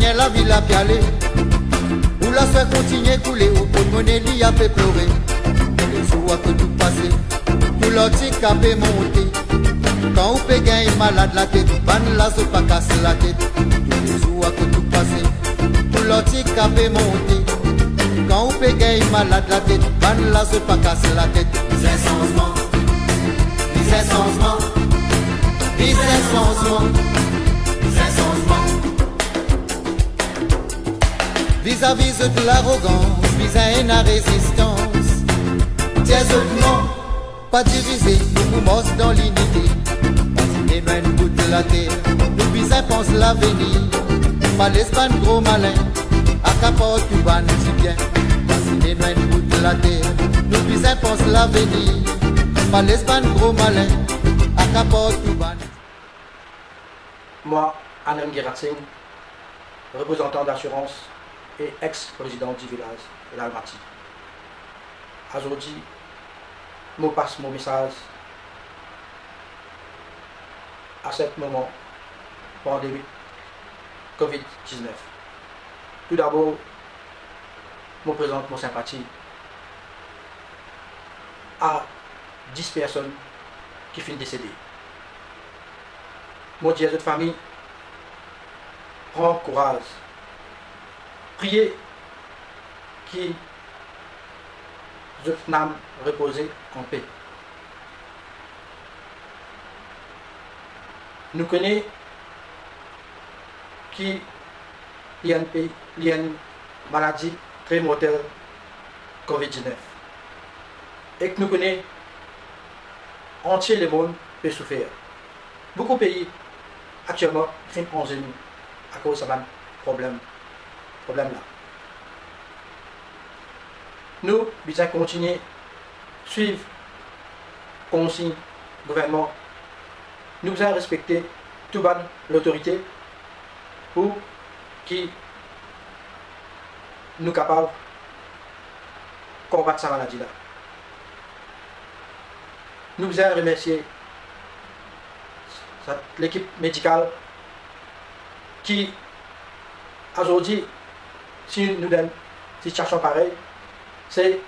rien la ville a pialé. Où la soie continue à couler, au pot de monnaie li a fait pleurer. Les jours à que tout passé, tout l'autique a fait monter. Quand on peut gagner malade la tête, ban la se pas casser la tête. Tous les jours à que tout passé, tout l'autique a fait monter. Quand on peut gagner malade la tête, ban la se pas casser la tête. Les changements, les changements, les changements, les changements. Vis-à-vis de l'arrogance, vis-à-vis de la résistance. Tiens non, pas divisé, nous morts dans l'unité. Pas loin de bout de la terre, nous vis-à pense l'avenir. Pas l'Espagne gros malin, à capot tout ban si bien. Pas loin de bout de la terre, nous vis-à pense l'avenir. Pas l'Espagne gros malin, à capot tout ban. Moi, Anand Girat Singh, représentant d'assurance et ex-président du village de l'Almaty. Aujourd'hui, je passe mon message à ce moment pandémie COVID-19. Tout d'abord, je présente mon sympathie à 10 personnes qui finissent décédées. Mon Dieu, cette famille, prends courage. Priez qui votre âme reposer en paix. Nous connaissons qu'il y a une maladie très mortelle COVID-19 et que nous connaissons entier le monde peut souffrir. Beaucoup de pays actuellement sont en genoux à cause de ce problème là. Nous devons continuer à suivre consignes gouvernement. Nous devons respecter toute l'autorité pour qui nous capables de combattre cette maladie là. Nous devons remercier l'équipe médicale qui aujourd'hui, si nous donne une situation pareille, c'est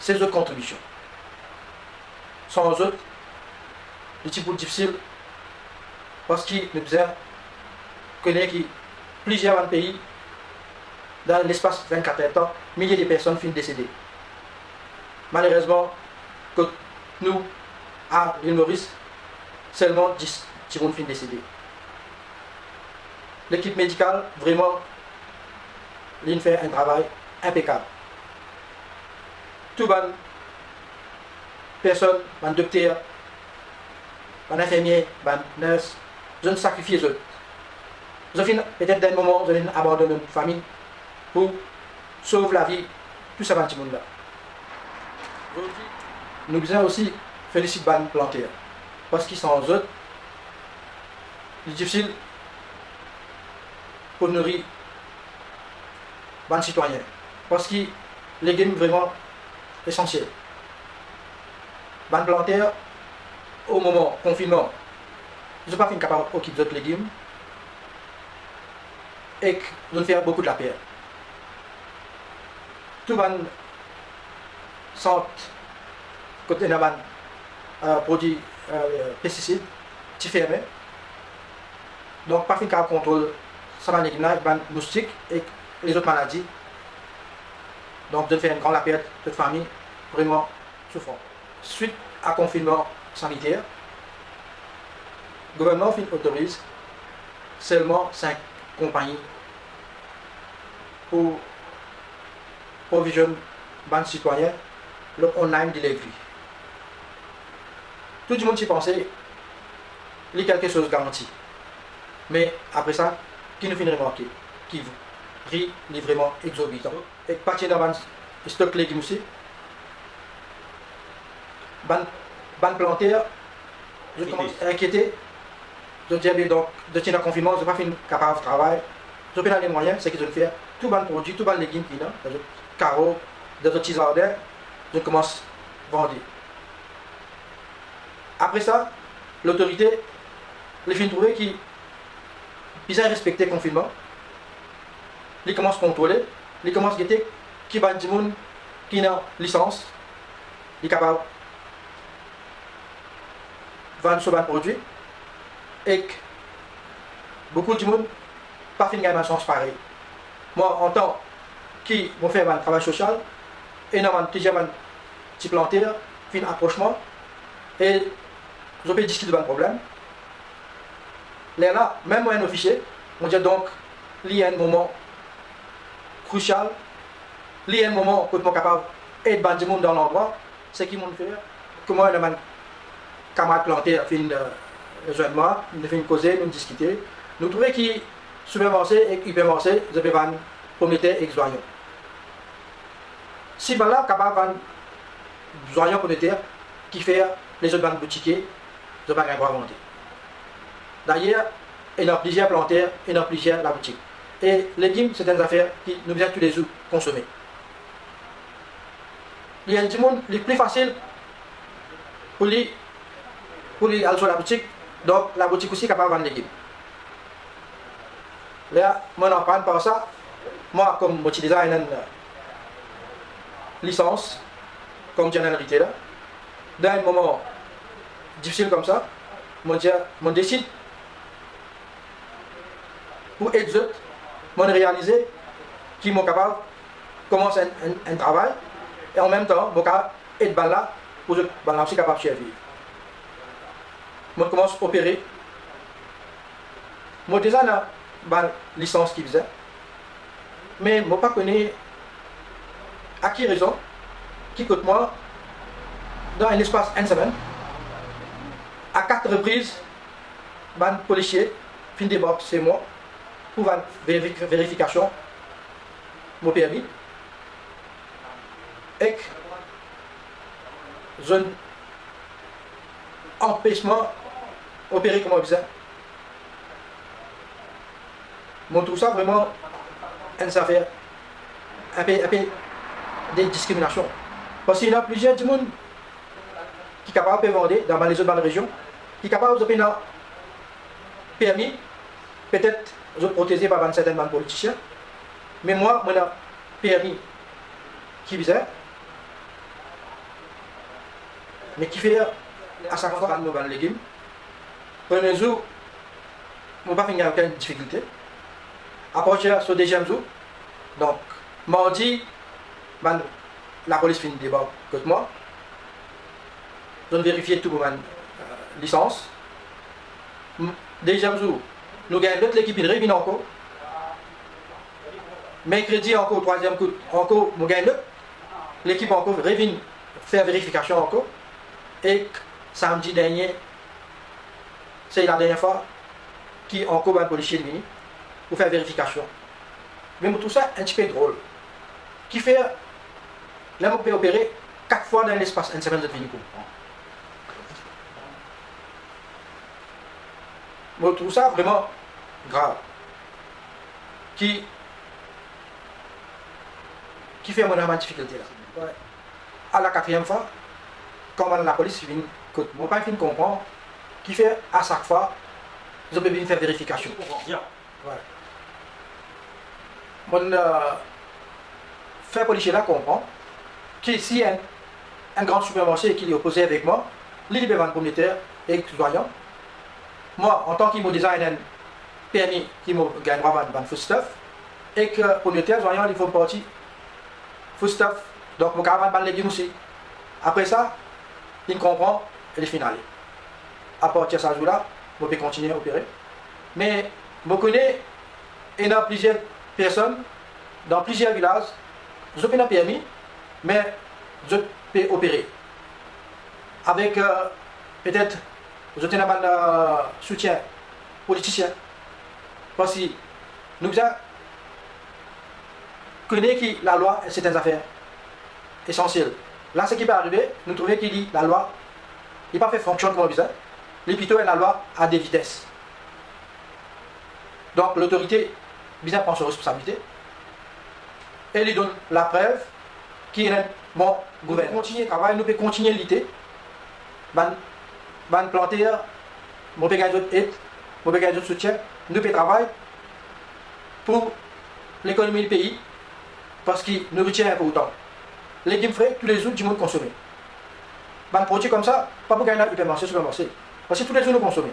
ces autres contributions. Sans eux, le type difficile, parce que nous devons connaître que plusieurs pays, dans l'espace de 24 heures, milliers de personnes finissent décédées. Malheureusement, que nous, à l'île Maurice, seulement 10 finissent décédés. L'équipe médicale, vraiment, il fait un travail impeccable. Tout les personnes, les docteurs, les infirmiers, les nurses, je ne sacrifie eux. Je finis peut-être d'un moment, je vais abandonner une famille pour sauver la vie de tout ce petit monde-là. Nous devons aussi féliciter les planteurs parce qu'ils sont eux. C'est difficile pour nourrir les citoyens parce que les légumes sont vraiment essentiels. Les planteurs, au moment du confinement, ils ne sont pas capables d'occuper d'autres légumes et de faire beaucoup de la paix. Tout le monde sent côté de produits pesticides, qui ferment. Donc, pas de contrôle ça va les moustiques et les autres maladies. Donc, de faire une grande perte de famille vraiment souffrant. Suite à confinement sanitaire, le gouvernement autorise seulement 5 compagnies pour provisionner les citoyens le online delivery. Tout le monde s'y pensait, il y a quelque chose de garanti. Mais après ça, qui nous finit remarquer, qui prix vraiment exorbitant. Et partir dans le stock légumes aussi, ban plantaire, je commence à inquiéter. Je dis donc, de tenir le confinement, je ne suis pas fini capable de travailler. Je prends les moyens, c'est que je fais tout le produit, tout le légumes qui sont là, carottes, des petits jardins, je commence à vendre. Après ça, l'autorité, les filles trouvé qu'ils ont respecté le confinement. il commence à contrôler, il commence à guetter qui va dire qui a licence, il est capable de vendre ce produit et que beaucoup de monde pas fait une chance pareille. Moi, en tant qui vont faire un travail social, énormément de petits plantaires, fin approchement, et je peux discuter de un problème. Là, même moi, un officier, on dit donc, il y a un moment crucial, il y a un moment où je suis capable d'aider les gens dans l'endroit, c'est qui m'ont fait que moi, un camarade plantaire, fin rejoindre moi, nous fait une causer, nous discuter, nous trouvons qui super avancé et hyper avancé, je peux vendre pommes de terre et oignons. Si ben là, capable de vendre oignons pommes de terre, qui fait les autres bandes boutiquiers, je n'ai pas grand vendre. D'ailleurs, il y a plusieurs plantaires, il y a plusieurs la boutique. Et les légumes, c'est une affaire qui nous vient tous les jours consommer. Il y a du monde, le plus facile pour aller sur la boutique, donc la boutique aussi est capable de vendre les légumes. Là, moi, on en parle par ça. Moi, comme je suis une licence, comme general retailer, dans un moment difficile comme ça, je décide pour aider les autres, je réalise qu'ils sont capables de commencer un travail et en même temps, je suis capable d'aider les gens pour que les gens soient capables de survivre. Je commence à opérer. Je déjà une licence qui faisait, mais je ne sais pas à qui raison, qui coûte moi, dans un espace d'une semaine, à 4 reprises, un policier fin débarque chez moi pour une vérification mon permis et un empêchement opéré comme on faisait. Je trouve ça vraiment une affaire un peu de discrimination. Parce qu'il y a plusieurs du monde qui sont capables de vendre dans les autres régions, qui sont capables de payer un permis, peut-être protégé par certains politiciens, mais moi, j'ai un permis qui visait, mais qui fait à chaque fois nos légumes. Premier jour, je n'ai pas fini aucune difficulté. Après, sur le deuxième jour, donc, mardi, la police finit le débat contre moi. Je vérifie toute ma licence. Deuxième jour, nous gagnons l'autre l'équipe, il revient encore. Mercredi, encore, troisième coup, encore, nous gagnons l'autre. L'équipe encore revient faire vérification encore. Et samedi dernier, c'est la dernière fois qui encore un policier est venu pour faire vérification. Mais tout ça un petit peu drôle. Qui fait, là, on peut opérer 4 fois dans l'espace, une semaine de vie. Je trouve ça vraiment grave. Qui fait mon difficulté là. Ouais. À la 4e fois, quand la police vient, je ne pas comprendre, qui fait à chaque fois, je peux venir faire vérification. Ouais. Mon fait policier là comprend que si un grand supermarché qui est opposé avec moi, il peut vendre pommes de terre et oignons. Moi, en tant que designer permis qui me gagne vendre foodstuff, et que pommes de terre, oignons, il faut partie foodstuff, donc je peux vendre des légumes aussi. Après ça, il comprend et il finit. À partir de ce jour-là, je peux continuer à opérer. Mais je connais plusieurs personnes dans plusieurs villages, je peux pas permis, mais je peux opérer. Avec peut-être, je n'ai pas de soutien politicien. Parce que nous connaissons que la loi, c'est une affaire essentielle. Là, ce qui peut arriver, nous trouvons que la loi n'est pas fait fonctionner comme on besoin. Les plutôt la loi à des vitesses. Donc l'autorité bien prend ses responsabilités et lui donne la preuve qui est bon gouvernement. Continuer le travail, nous pouvons continuer à lutter. Ban planter, nous pouvons gagner d'autres aides, nous pouvons gagner d'autres soutiens, nous pouvons travailler pour l'économie du pays, parce qu'il nous retient un peu autant. Les légumes frais, tous les jours, du monde consommé. Un produit comme ça, pas pour gagner l'hypermarché sur le marché. Parce que tous les jours, nous consommons.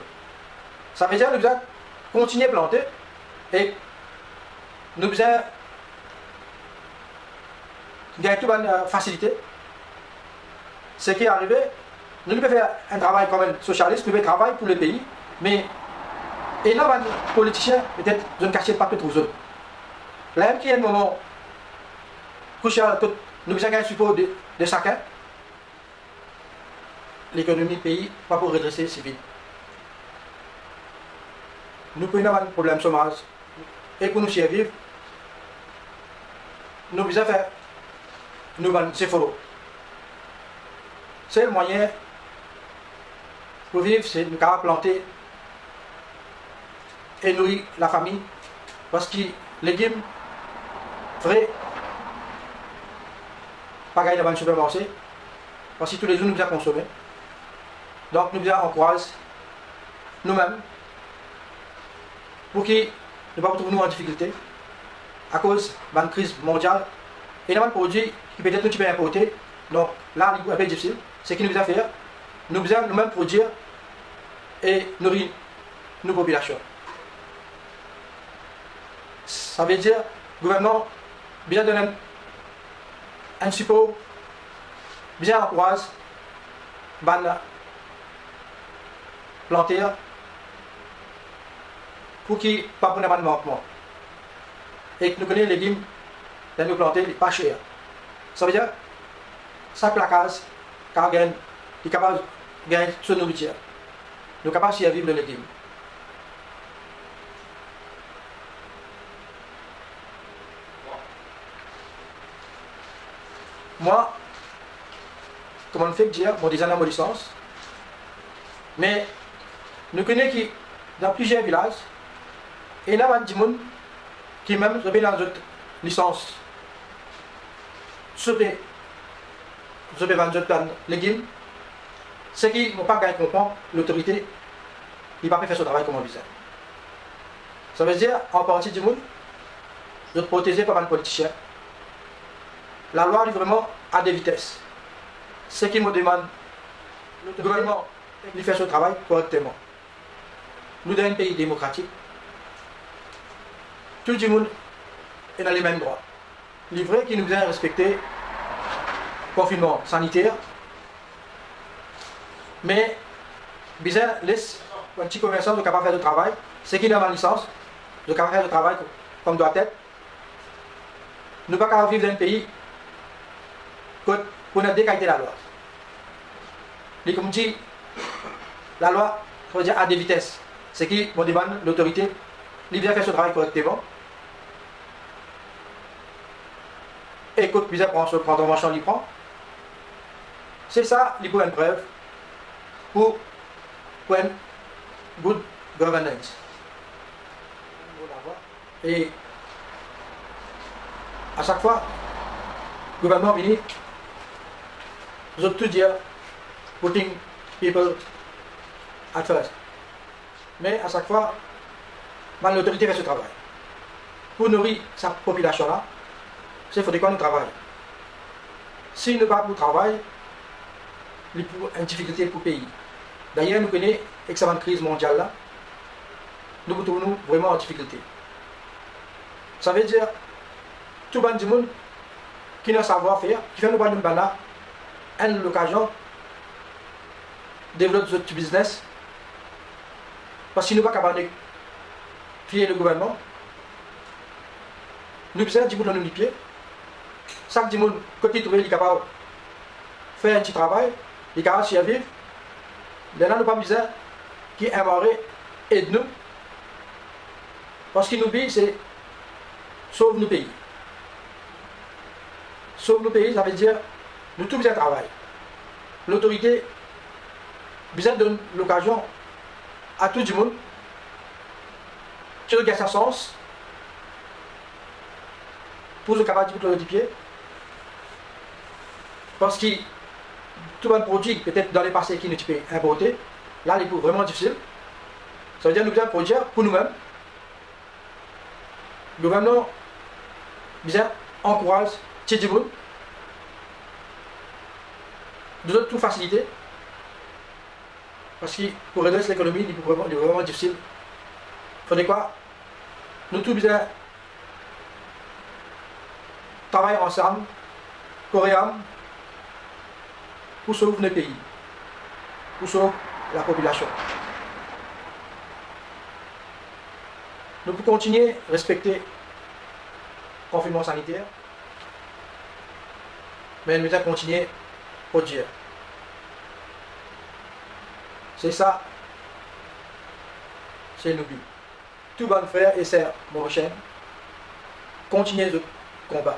Ça veut dire que nous devons continuer à planter et nous devons gagner toute une facilité. Ce qui est arrivé, nous devons faire un travail comme un socialiste, nous devons travailler pour le pays, mais et là, les politiciens, peut-être, je ne cache pas trop aux autres. Là, il y a un moment, nous devons gagner un support de chacun. L'économie du pays, pas pour redresser si vite. Nous pouvons avoir un problème de chômage. Et pour nous survivre, nous devons faire nous c'est faux. C'est le moyen pour vivre, c'est nous planter et nourrir la famille. Parce que les légumes frais, pas gagner dans le supermarché. Parce que tous les jours nous devons consommer. Donc nous devons encourager nous-mêmes pour qu'ils ne pas trouver nous en difficulté à cause de la crise mondiale et de produits qui peut-être nous peux importer. Donc là, c'est un peu difficile. Ce que nous devons faire, nous devons nous-mêmes produire et nourrir nos populations. Ça veut dire que le gouvernement bien donner un support, bien encourager planter pour qu'il n'y ait pas de manquement. Et que nous connaissons les légumes, nous planter pas cher. Ça veut dire chaque placage, car il est capable de gagner son nourriture. Nous sommes capables de vivre les légumes. Moi, comme on fait dire, mon design à mon licence, mais nous connaissons qui, dans plusieurs villages, et là, il y a des gens qui même sont dans d'autres licences sur des légumes, ceux qui n'ont pas gagné comprendre l'autorité, ils ne peuvent pas faire ce travail comme on disait. Ça veut dire, en partie du monde, de protéger par un politicien. La loi est vraiment à des vitesses. Ce qui me demande, le gouvernement, de faire ce travail correctement. Nous sommes un pays démocratique. Tout le monde est dans les mêmes droits. Il est vrai qu'il nous vient respecter le confinement sanitaire, mais bizarre, laisse un petit commerçant de capable de faire le travail, c'est qu'il a ma licence, de capable de faire le travail comme doit être. Nous ne pouvons pas vivre dans un pays pour ne décaler la loi. Et comme dit, la loi, ça veut dire à des vitesses. C'est qui me demande l'autorité, il vient faire ce travail correctement. Écoute, bizarre prend ce intervention, il prend. C'est ça, il faut une preuve pour une good governance. Et à chaque fois, le gouvernement vient, nous avons tout dire, putting people at first. Mais à chaque fois, l'autorité fait ce travail. Pour nourrir sa population-là, c'est qu'il faut qu'on travaille. Si nous ne pas pour travail, il y a une difficulté pour le pays. D'ailleurs, nous connaissons l'excellente crise mondiale là, nous nous trouvons vraiment en difficulté. Ça veut dire, tout le monde qui a un savoir-faire, qui fait nous pas une l'occasion de développer notre business. Parce que nous ne sommes pas capables de fier le gouvernement. Nous besoin de dans nos pieds. Chaque monde, quand il trouve, il est capable de faire un petit travail, il est capable de survivre. Maintenant, nous n'avons pas besoin qu'il aimerait aider nous. Parce qu'il nous dit, c'est sauve nos pays. Sauve nos pays, ça veut dire nous tous besoin de travail. L'autorité besoin donne l'occasion à tout le monde qui regarde sa sens pour se capable de mettre le pied. Parce que tout un produit, peut-être dans les passés qui nous peut importer, là, il est vraiment difficile. Ça veut dire que nous devons produire pour nous-mêmes. Le gouvernement Bien, encourage Tchedjiboun de tout faciliter. Parce que pour redresser l'économie, il est vraiment difficile. Il faudrait quoi? Nous tous bien travailler ensemble, coréens, pour sauver nos pays, pour sauver la population. Nous pouvons continuer à respecter le confinement sanitaire, mais nous devons continuer à produire. C'est ça, c'est le but. Tout bon frère et sœurs marocains, continuez le combat.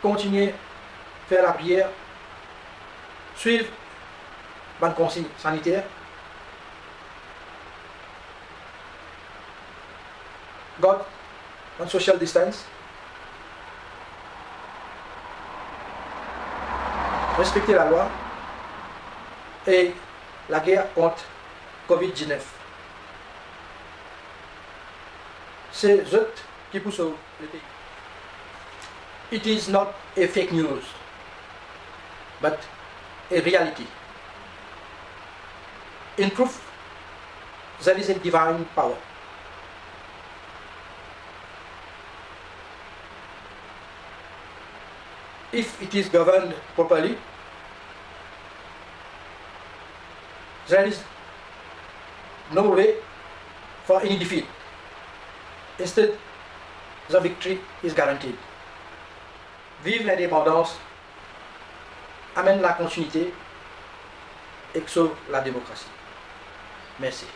Continuez à faire la prière, suivre les consignes sanitaires. God, on social distance. Respecter la loi et la guerre contre Covid-19. C'est eux qui poussent le pays. It is not a fake news, but a reality. In proof, there is a divine power. If it is governed properly, there is no way for any defeat. Instead, the victory is guaranteed. Vive l'indépendance, amène la continuité et sauve la démocratie. Merci.